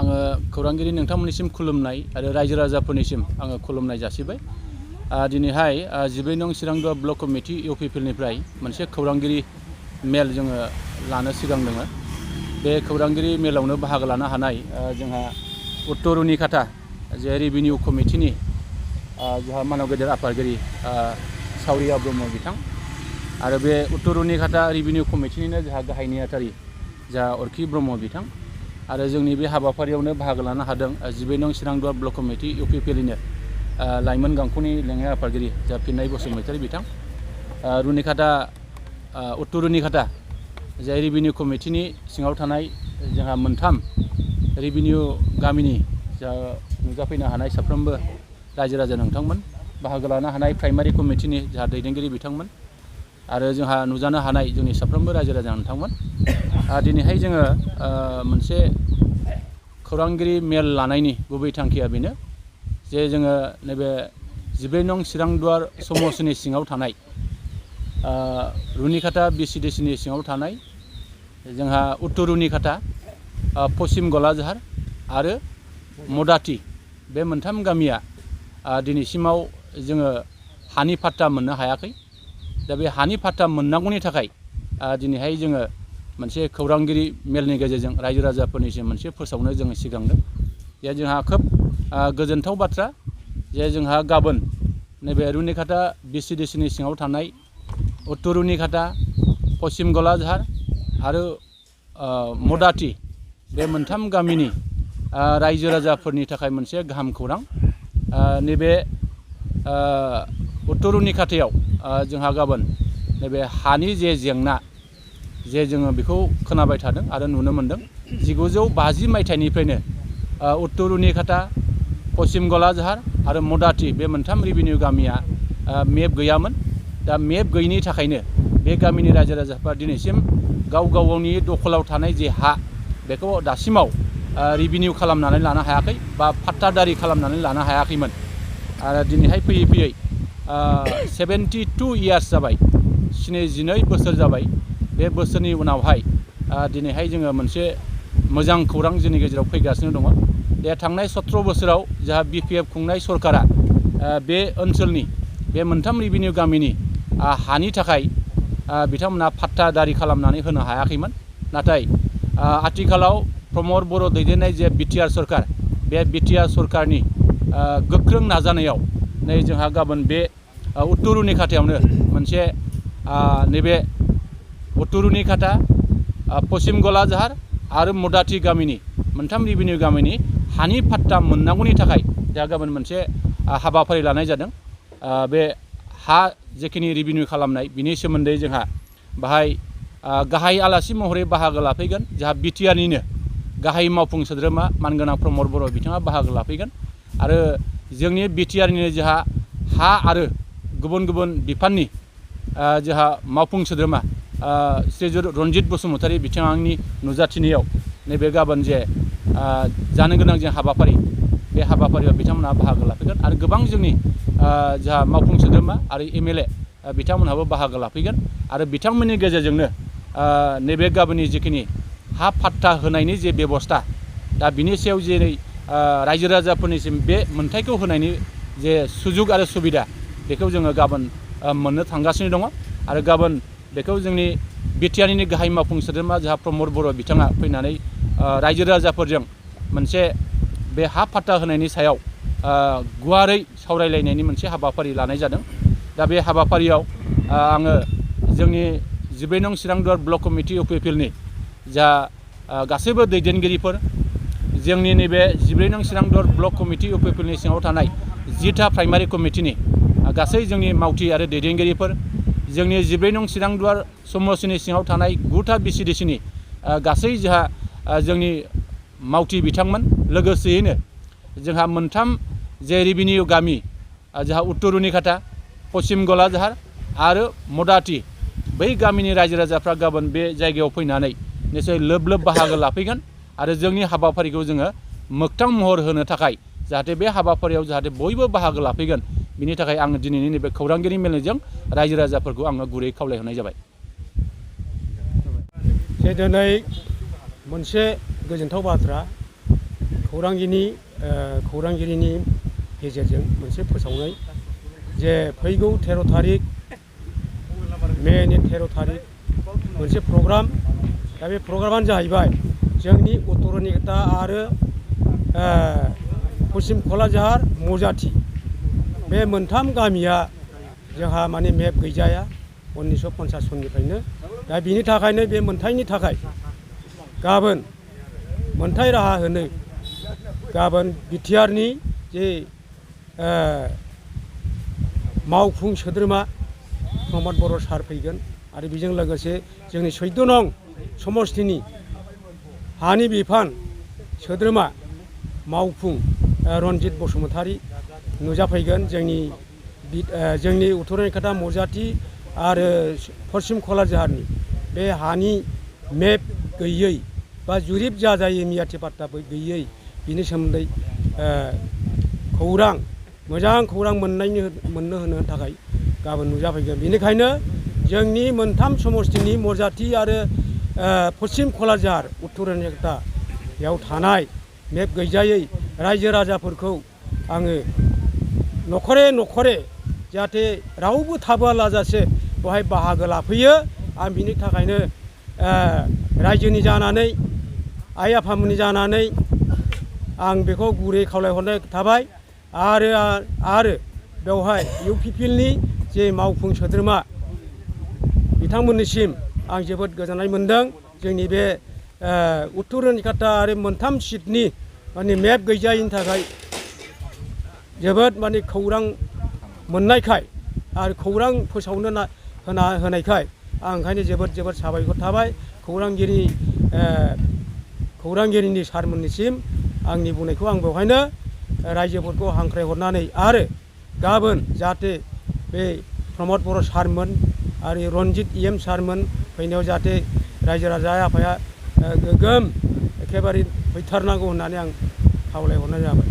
आङो खौरांगिरि नोंथांमोननिसिम खुलुमनाय आरो रायजो राजाफोरनिसिम आङो खुलुमनाय जासिबाय। दिनैहाय 12 नं चिरांदुवार ब्लक कमिटि इउपिपिएलनिफ्राय मोनसे खौरांगिरि मेल जोङो लानो सिगांदों। बे खौरांगिरि मेलावनो बाहागो लानो हानाय जोंहा उत्तर रुनिकाटा जे रेभिनिउ कमिटिनि जोंहा मानव गेदेर आफादगिरि सावरिया ब्रह्म बिथां आरो बे उत्तर रुनिकाटा रेभिनिउ कमिटिनिनो जोंहा गाहाय नेहाथारि जा अरखि ब्रह्म बिथां आरो जोंनि बे हाबाफारियावनो बाहागो लानो हादों 12 नं चिरांदुवार ब्लक कमिटि इउपिपिएलनिनो लाइमोन गांखंनि लेङाइ आफादगिरि जा फिन्नाय बसुमतारी बिथां रुनिकाटा उत्तर रुनिकाटा जाय रेभिनिउ कमिटिनि सिङाव थानाय जोंहा मोनथाम रेभिनिउ गामिनि जा नुजाफैनो हानाय साफ्रोमबो रायजो राजा नोंथांमोन, बाहागो लानो हानाय प्राइमारि कमिटिनि जोंहा दैदेनगिरि बिथांमोन आरो जोंहा नुजानो हानाय जोंनि साफ्रोमबो रायजो राजा नोंथांमोन। दिनैहाय जोङो मोनसे खौरांगिरि मेल लानायनि गुबै थांखिया बेनो जे जोङो नैबे 12 नं चिरांदुवार समस्टिनि सिङाव थानाय रुनिकाटा बिसिडिसिनि सिङाव थानाय जोंहा उत्तर रुनिकाटा, पश्चिम गलाझार आरो मदाति बे मोनथाम गामिया दिनैसिमाव जोङो हानि फाट्टा मोननो हायाखै। दा बे हानि फाट्टा मोननांगौनि थाखाय दिनैहाय जोङो मोनसे खौरांगिरि मेलनि गेजेरजों रायजो राजाफोरनिसिम मोनसे फोसावनो जोङो सिगांदों। जे जोंहा खोब गोजोनथाव बाथ्रा जे जोंहा गाबोन नैबे रुनिकाटा बिसिडिसिनि सिङाव थानाय उत्तर रुनिकाटा, पश्चिम गलाझार आरो मदाति बे मोनथाम गामिनि रायजो राजाफोरनि थाखाय मोनसे गाहाम खौरां। नैबे उत्तर रुनिकाटायाव जोंहा गाबोन नैबे हानि जे जेंना जे जोङो बेखौ खोनाबाय थादों आरो नुनो मोनदों। 1950 मायथाइनिफ्रायनो उत्तर रुनिकाटा, पश्चिम गलाझार आरो मदाति बे मोनथाम रेभिनिउ गामिया मेप गैयामोन। दा मेप गैयिनि थाखायनो बे गामिनि रायजो राजाफ्रा दिनैसिम गाव गावनि दखलाव थानाय जे हा बेखौ दासिमाव रेभिनिउ खालामनानै लानो हायाखै बा फाट्टादारि खालामनानै लानो हायाखैमोन। आरो दिनैहाय फैयै फैयै 72 इयार्स जाबाय, 72 बोसोर जाबाय। बे बोसोरनि उनावहाय दिनैहाय जोङो मोनसे मोजां खौरां जोंनि गेजेराव फैगासिनो दङ। बे थांनाय 17 बोसोराव जोंहा बिपिएफ खुंनाय सरकारा बे ओनसोलनि बे मोनथाम रेभिनिउ गामिनि हानि थाखाय बिथांमोना फाट्टादारि खालामनानै होनो हायाखैमोन। नाथाय आथिखालाव प्रमद बर' दैदेननाय जे बिटिआर सरकार, बे बिटिआर सरकारनि गोख्रों नाजानायाव नै जोंहा गाबोन बे उत्तर रुनिकाटायावनो मोनसे नैबे उत्तर रुनिकाटा, पश्चिम गलाझार आरो मदाति गामिनि मोनथाम रेभिनिउ गामिनि हानि फाट्टा मोननांगौनि थाखाय जोंहा गाबोन मोनसे हाबाफारि लानाय जादों। बे हा जेखिनि रेभिनिउ खालामनाय बिनि सोमोन्दै जोंहा बाहाय गाहाय आलासि महरै बाहागो लाफैगोन। जोंहा बिटिआरनिनो गाहाय मावफुं सोद्रोमा मानगोनां प्रमद बर' बिथाङा बाहागो लाफैगोन आरो जोंनि बिटिआरनिनो जोंहा हा आरो गुबुन गुबुन बिफाननि जोंहा मावफुं सोद्रोमा श्रीजुत रन्जित बसुमतारी बिथांनि नुजाथिनायाव नैबे गाबोन जे जानो गोनां जे हाबाफारि, बे हाबाफारियाव बिथांमोनहा बाहागो लाफैगोन आरो गोबां जोंनि जोंहा मावफुं सोद्रोमा आरो एमएलए बिथांमोनहाबो बाहागो लाफैगोन आरो बिथांमोननि गेजेरजोंनो नैबे गाबोननि जिखिनि हा फाट्टा होनायनि जे बेबस्था, दा बिनि सायाव जेरै रायजो राजाफोरनिसिम बे मोनथायखौ होनायनि जे सुजुग आरो सुबिदा बेखौ जोङो गाबोन मोननो थांगासिनो दङ। आरो गाबोन बेखौ जोंनि बिटिआरनि गाहाय मावफुं सोद्रोमा जोंहा प्रमद बर' बिथाङा फैनानै रायजो राजाफोरजों मोनसे बे हा फाट्टा होनायनि सायाव गुवारै सावरायलायनायनि मोनसे हाबाफारि लानाय जादों। दा बे हाबाफारियाव आङो जोंनि 12 नं चिरांदुवार ब्लक कमिटि इउपिपिएलनि जा गासैबो दैदेनगिरिफोर, जोंनि नैबे 12 नं चिरांदुवार ब्लक कमिटि इउपिपिएलनि सिङाव थानाय 10था प्राइमारि कमिटिनि गासै जोंनि मावथि आरो दैदेनगिरिफोर, जोंनि 12 नं चिरांदुवार समस्टिनि सिङाव थानाय 9था बिसिडिसिनि गासै जोंहा जोंनि मावथि बिथांमोन, लोगोसेयैनो जोंहा मोनथाम जे रेभिनिउ गामि जोंहा उत्तर रुनिकाटा, पश्चिम गलाझार आरो मदाति बै गामिनि रायजो राजाफ्रा गाबोन बे जायगायाव फैनानै निश्चय लोब लोब बाहागो लाफैगोन आरो जोंनि हाबाफारिखौ जोङो मोगथां महर होनो थाखाय जाहाथे बे हाबाफारियाव जाहाथे बयबो बाहागो लाफैगोन, बिनि थाखाय आङो दिनैनि नैबे खौरांगिरि मेलजों रायजो राजाफोरखौ आङो गुरै खावलायहरनाय जाबाय। दिनै मोनसे गोजोनथाव बाथ्रा खौरांगिरिनि गेजेरजों मोनसे फोसावनाय जे फैगौ 13 थारिख मेनि 13 थारिख मोनसे प्रग्राम दा बे प्रग्रामानो जाहैबाय जोंनि उत्तरनिकटा आरो पश्चिम क'क्राझार मौजाथि बे मोनथाम गामिया जोंहा माने मेप गैजाया 1950 सननिफ्रायनो दा बिनि थाखायनो बे मोनथायनि थाखाय गाबोन मोनथाय राहा होनो गाबोन बिटिआरनि जे मावफुं सोद्रोमा प्रमद बर' सार फैगोन आरो बेजों लोगोसे जोंनि 14 नं समस्तिनि हानि बिफान सोद्रोमा मावफुं रनजित बसुमतारी नुजाफैगोन जोंनि उत्तरनिकटा मौजाथि आरो पश्चिम क'क्राझारनि बे हानि मेप गैयै बा जुरिब जाजायै मियाथि पाट्टाबो गैयै बिनि सोमोन्दै मोजां खौरां मोननो होनो थाखाय गाबोन नुजाफैगोन। बेनिखायनो जोंनि मोनथाम समस्तिनि मौजाथि आरो पश्चिम क'क्राझार उत्तरनिकटा बेयाव थानाय मेप गैजायै रायजो राजाफोरखौ आङो नखरे जाहाथे रावबो थाबोआलाजासे बेवहाय बाहागो लाफैयो आं बिनि थाखायनो रायजोनि जानानै आइ आफामोननि जानानै आं बेखौ गुरै खावलायहरनाय थाबाय आरो बेवहाय इउपिपिएलनि जे मावफुं सोद्रोमा बिथांमोननिसिम आं जोबोद गोजोननाय मोनदों जोंनि बे उत्तरनिकटा आरो मोनथाम सिटनि माने मेप गैजायैनि थाखाय जोबोद माने खौरां मोननायखाय आरो खौरां फोसावनो होनायखाय आं ओंखायनो जोबोद साबायखर थाबाय खौरांगिरिनि सारमोननिसिम आंनि बुंनायखौ आं बेवहायनो रायजोफोरखौ हांख्रायहरनानै आरो गाबोन जाहाथे बे प्रमद बर' सारमोन आरो रनजित EM सारमोन फैनायाव जाहाथे रायजो राजा आफाया गोगोम एखेबारे फैथारनांगौ होननानै आं खावलायहरनाय जाबाय।